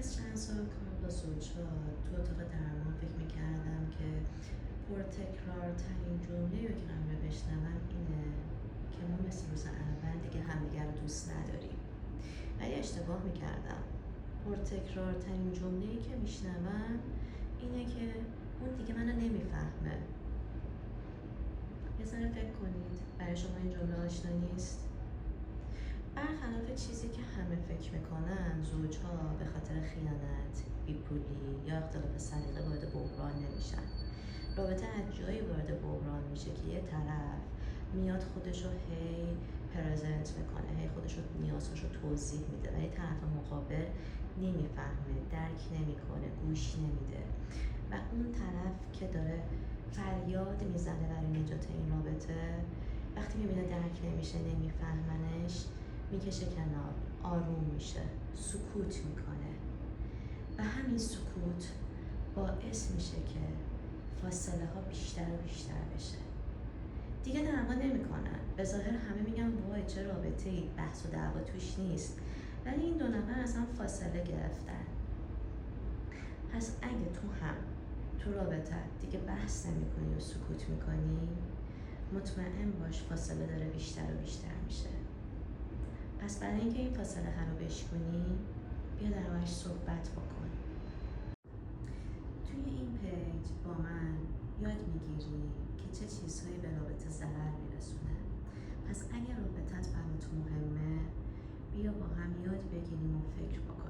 از چند سال کار با زوج‌ها تو اتاق درمان فکر میکردم که پرتکرارترین جمله رو که قراره بشنوم اینه که ما مثل روز اول دیگه همدیگر رو دوست نداریم. ولی اشتباه میکردم. پرتکرارترین جمله‌ای که میشنوم اینه که اون دیگه منو نمیفهمه. یه ذره فکر کنید، برای شما این جمله آشنا نیست؟ برخلاف چیزی که همه فکر میکنن، زوجها به خاطر خیانت، بیپولی یا اختلاف سلیقه وارد بحران نمیشن. رابطه از جایی وارد بحران میشه که یه طرف میاد خودشو هی پرزنت میکنه، هی خودشو نیازشو توضیح میده، ولی طرف مقابل نمیفهمه، درک نمیکنه، گوش نمیده و اون طرف که داره فریاد میزنه برای نجات این رابطه، وقتی میبینه درک نمیشه، نمیفهمنش، میکشه کنار، آروم میشه، سکوت میکنه و همین سکوت باعث میشه که فاصله ها بیشتر و بیشتر بشه. دیگه دعوا نمیکنن. به ظاهر همه میگن وای چه رابطه ای، بحث و دعوا توش نیست، ولی این دو نفر اصلا فاصله گرفتن. پس اگه تو هم تو رابطه دیگه بحث نمیکنی و سکوت میکنی، مطمئن باش فاصله داره بیشتر و بیشتر میشه. پس برای اینکه این فاصله رو بشکنی، بیا دربارش صحبت بکن. توی این پیج با من یاد میگیری که چه چیزهایی به رابطه ضرر میرسونه. پس اگر رابطت برات مهمه، بیا با هم یاد بگیریم و فکر بکنیم.